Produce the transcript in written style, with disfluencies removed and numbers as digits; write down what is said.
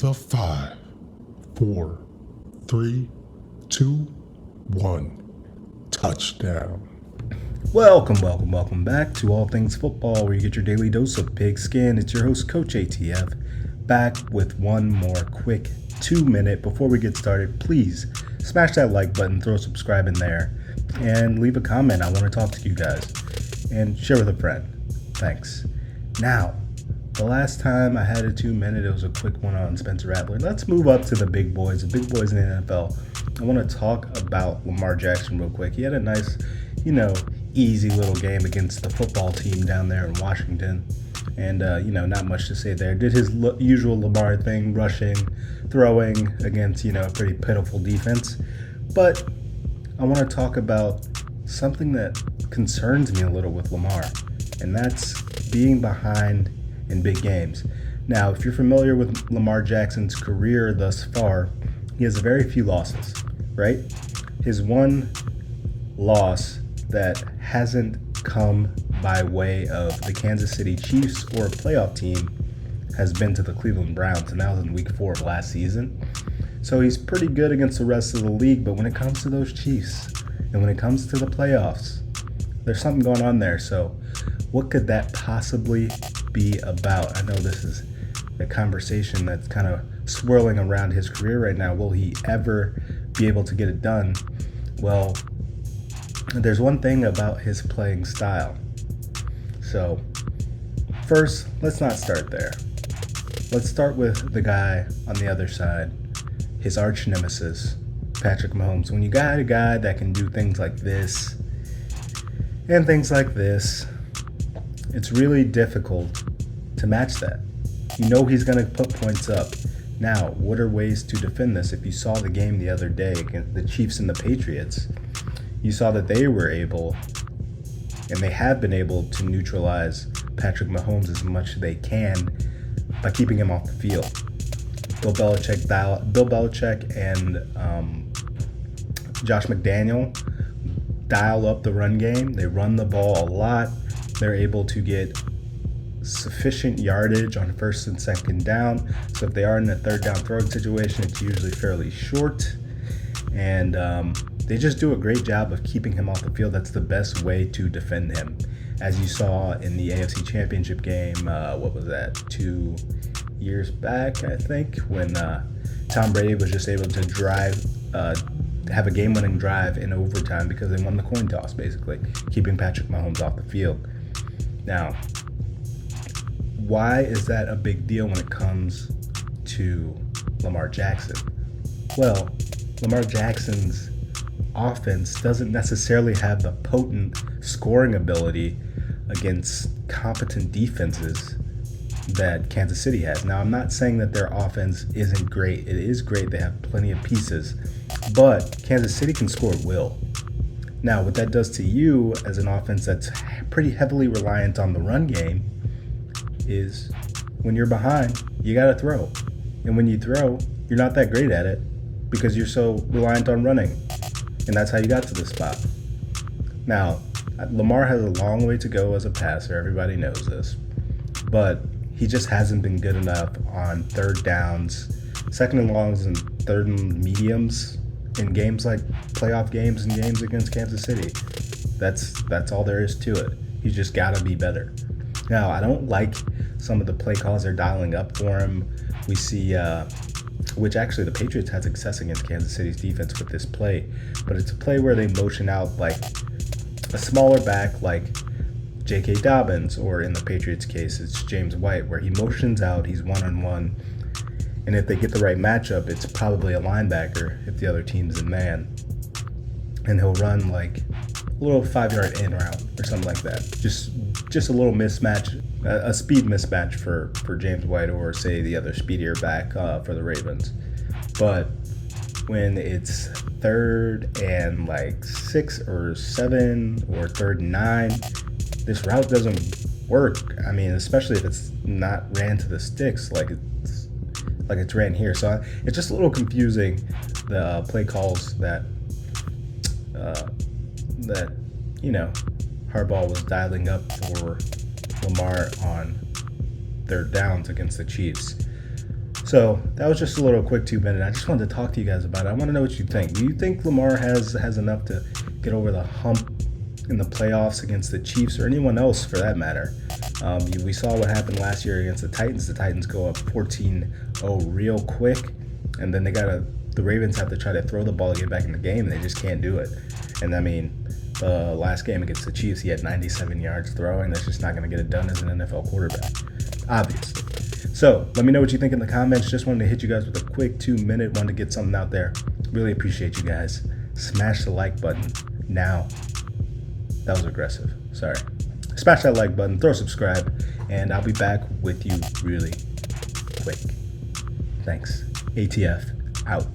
the 5, 4, 3, 2, 1. Touchdown. Welcome back to All Things Football, where you get your daily dose of pigskin. It's your host, Coach ATF, back with one more quick 2-minute. Before we get started, please smash that like button, throw a subscribe in there, and leave a comment. I want to talk to you guys, and share with a friend. Thanks. Now, the last time I had a 2-minute, it was a quick one on Spencer Rattler. Let's move up to the big boys in the NFL. I want to talk about Lamar Jackson real quick. He had a nice, easy little game against the football team down there in Washington. And, not much to say there. Did his usual Lamar thing, rushing, throwing against, a pretty pitiful defense. But I want to talk about something that concerns me a little with Lamar, and that's being behind in big games. Now, if you're familiar with Lamar Jackson's career thus far, he has very few losses, right? His one loss that hasn't come by way of the Kansas City Chiefs or a playoff team has been to the Cleveland Browns, and that was in week 4 of last season. So he's pretty good against the rest of the league, but when it comes to those Chiefs and when it comes to the playoffs, there's something going on there. So what could that possibly be about? I know this is a conversation that's kind of swirling around his career right now. Will he ever be able to get it done? Well, there's one thing about his playing style. So first, let's not start there. Let's start with the guy on the other side, his arch nemesis, Patrick Mahomes. When you got a guy that can do things like this and things like this, it's really difficult to match that. You know he's going to put points up. Now, what are ways to defend this? If you saw the game the other day against the Chiefs and the Patriots, you saw that they were able, and they have been able, to neutralize Patrick Mahomes as much as they can by keeping him off the field. Bill Belichick and Josh McDaniel dial up the run game. They run the ball a lot. They're able to get sufficient yardage on first and second down. So if they are in a third down throwing situation, it's usually fairly short. And they just do a great job of keeping him off the field. That's the best way to defend him. As you saw in the AFC Championship game, 2 years back, I think, when Tom Brady was just able to have a game-winning drive in overtime because they won the coin toss, basically, keeping Patrick Mahomes off the field. Now, why is that a big deal when it comes to Lamar Jackson? Well, Lamar Jackson's offense doesn't necessarily have the potent scoring ability against competent defenses that Kansas City has. Now, I'm not saying that their offense isn't great. It is great. They have plenty of pieces. But Kansas City can score at will. Now, what that does to you as an offense that's pretty heavily reliant on the run game is when you're behind, you got to throw. And when you throw, you're not that great at it because you're so reliant on running. And that's how you got to this spot. Now, Lamar has a long way to go as a passer. Everybody knows this. But he just hasn't been good enough on third downs, second and longs, and third and mediums in games like playoff games and games against Kansas City. That's all there is to it. He's just got to be better. Now, I don't like some of the play calls they're dialing up for him. We see, which actually the Patriots had success against Kansas City's defense with this play, but it's a play where they motion out like a smaller back like J.K. Dobbins, or in the Patriots case, it's James White, where he motions out, he's one-on-one, and if they get the right matchup, it's probably a linebacker if the other team's in man, and he'll run like a little 5-yard in route or something like that. Just a little mismatch, a speed mismatch for James White, or say the other speedier back for the Ravens. But when it's 3rd and 6 or 7 or 3rd and 9, this route doesn't work. I mean, especially if it's not ran to the sticks like it's ran here. So it's just a little confusing, the play calls that Harbaugh was dialing up for Lamar on third downs against the Chiefs. So that was just a little quick 2 minute. I just wanted to talk to you guys about it. I want to know what you think. Do you think Lamar has enough to get over the hump in the playoffs against the Chiefs or anyone else for that matter? We saw what happened last year against the Titans. The Titans go up 14-0 real quick, and then the Ravens have to try to throw the ball to get back in the game, and they just can't do it. And I mean, the last game against the Chiefs, he had 97 yards throwing. That's just not going to get it done as an NFL quarterback, obviously. So let me know what you think in the comments. Just wanted to hit you guys with a quick 2 minute, wanted to get something out there. Really appreciate you guys. Smash the like button now. That was aggressive. Sorry. Smash that like button, throw subscribe, and I'll be back with you really quick. Thanks. ATF out.